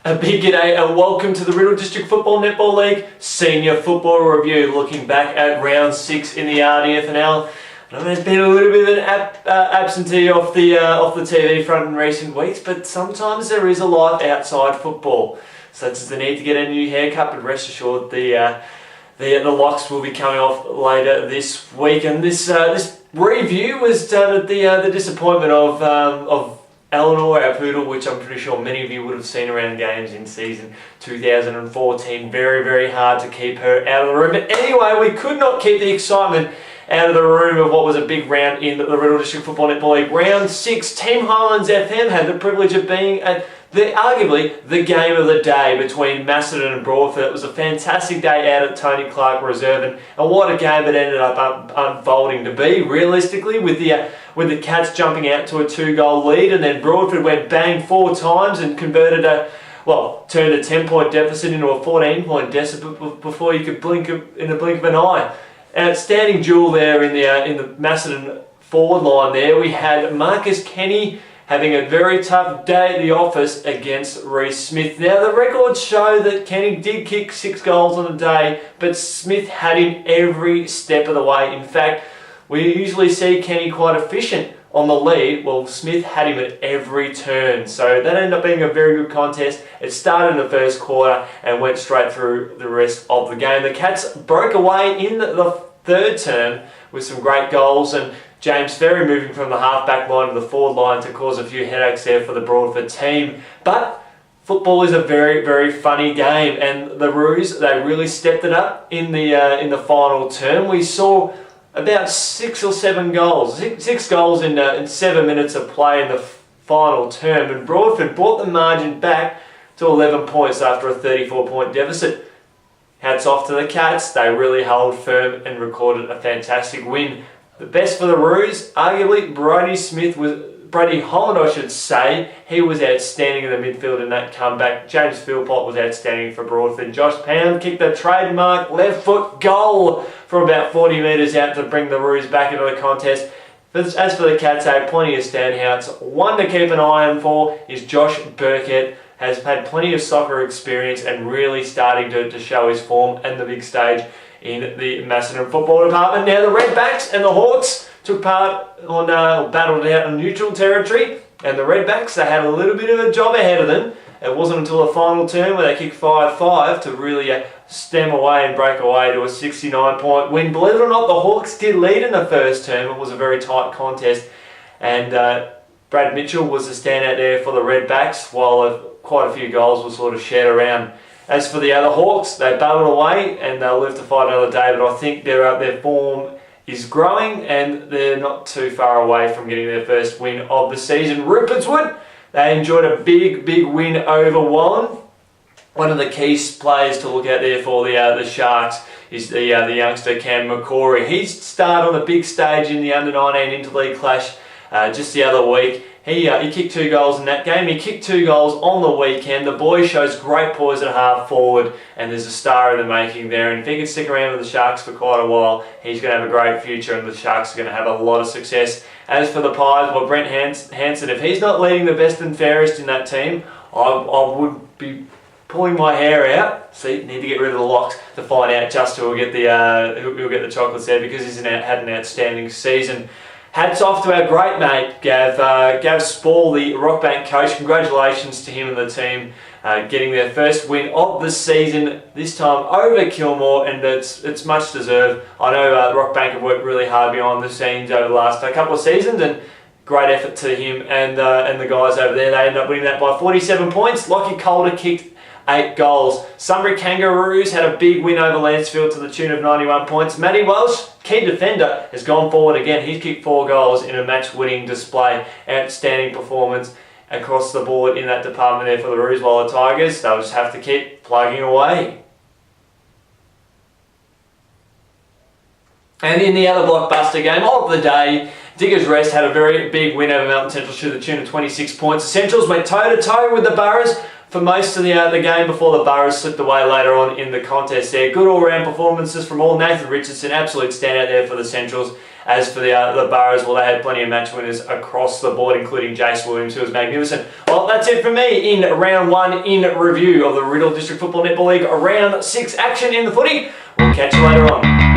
A big g'day and welcome to the Riddle District Football Netball League Senior Football Review, looking back at round 6 in the RDFNL. I know there's been a little bit of an absentee off the TV front in recent weeks, but sometimes there is a life outside football, such as the need to get a new haircut. But rest assured, the locks will be coming off later this week. And this review was done at the disappointment of Eleanor, our poodle, which I'm pretty sure many of you would have seen around games in season 2014. Very, very hard to keep her out of the room. But anyway, we could not keep the excitement out of the room of what was a big round in the Riddle District Football Netball League. Round 6, Team Highlands FM had the privilege of being at arguably the game of the day between Macedon and Broadford. It was a fantastic day out at Tony Clark Reserve, and what a game it ended up unfolding to be, realistically, with the Cats jumping out to a 2-goal lead, and then Broadford went bang 4 times and converted turned a 10-point deficit into a 14-point deficit before you could blink in the blink of an eye. An outstanding duel there in the Macedon forward line there. We had Marcus Kenny having a very tough day at the office against Reece Smith. Now, the records show that Kenny did kick 6 goals on the day, but Smith had him every step of the way. In fact, we usually see Kenny quite efficient on the lead. Well, Smith had him at every turn. So that ended up being a very good contest. It started in the first quarter and went straight through the rest of the game. The Cats broke away in the third term with some great goals, and James Ferry moving from the half-back line to the forward line to cause a few headaches there for the Broadford team. But football is a very, very funny game, and the Roos, they really stepped it up in the final term. We saw about 6 or 7 goals, 6 goals in 7 minutes of play in the final term, and Broadford brought the margin back to 11 points after a 34-point deficit. Hats off to the Cats. They really held firm and recorded a fantastic win. The best for the Roos, arguably, Brady Holland, I should say. He was outstanding in the midfield in that comeback. James Philpott was outstanding for Broadford. Josh Pound kicked the trademark left foot goal from about 40 metres out to bring the Roos back into the contest. As for the Cats, they had plenty of standouts. One to keep an eye on for is Josh Burkett. Has had plenty of soccer experience and really starting to show his form and the big stage in the Macedon football department. Now, the Redbacks and the Hawks took part on battled out on neutral territory, and the Redbacks, they had a little bit of a job ahead of them. It wasn't until the final term where they kicked 5-5 to really stem away and break away to a 69-point win. Believe it or not, the Hawks did lead in the first term. It was a very tight contest, and Brad Mitchell was the standout there for the Redbacks, while quite a few goals were sort of shared around. As for the other Hawks, they battled away and they'll live to fight another day, but I think their form is growing and they're not too far away from getting their first win of the season. Rupertswood, they enjoyed a big, big win over Wallen. One of the key players to look out there for the Sharks is the youngster Cam McCory. He started on the big stage in the under-19 interleague clash just the other week. He kicked 2 goals in that game. He kicked 2 goals on the weekend. The boy shows great poise at half forward, and there's a star in the making there. And if he can stick around with the Sharks for quite a while, he's going to have a great future, and the Sharks are going to have a lot of success. As for the Pies, well, Brent Hansen, if he's not leading the best and fairest in that team, I would be pulling my hair out. See, need to get rid of the locks to find out just who will get the chocolates there, because he's had an outstanding season. Hats off to our great mate, Gav Spall, the Rockbank coach. Congratulations to him and the team getting their first win of the season, this time over Kilmore, and it's much deserved. I know Rockbank have worked really hard behind the scenes over the last couple of seasons, and great effort to him and the guys over there. They ended up winning that by 47 points. Lockie Calder kicked 8 goals. Sunbury Kangaroos had a big win over Lancefield to the tune of 91 points. Matty Welsh, key defender, has gone forward again. He's kicked 4 goals in a match-winning display. Outstanding performance across the board in that department there for the Roos, while the Tigers, they'll just have to keep plugging away. And in the other blockbuster game of the day, Diggers Rest had a very big win over Melton Central to the tune of 26 points. The Centrals went toe-to-toe with the Boroughs for most of the game before the Boroughs slipped away later on in the contest there. Good all-round performances from all. Nathan Richardson, absolute standout there for the Centrals. As for the Boroughs, well, they had plenty of match winners across the board, including Jace Williams, who was magnificent. Well, that's it for me in round 1 in review of the Riddle District Football Netball League round 6 action in the footy. We'll catch you later on.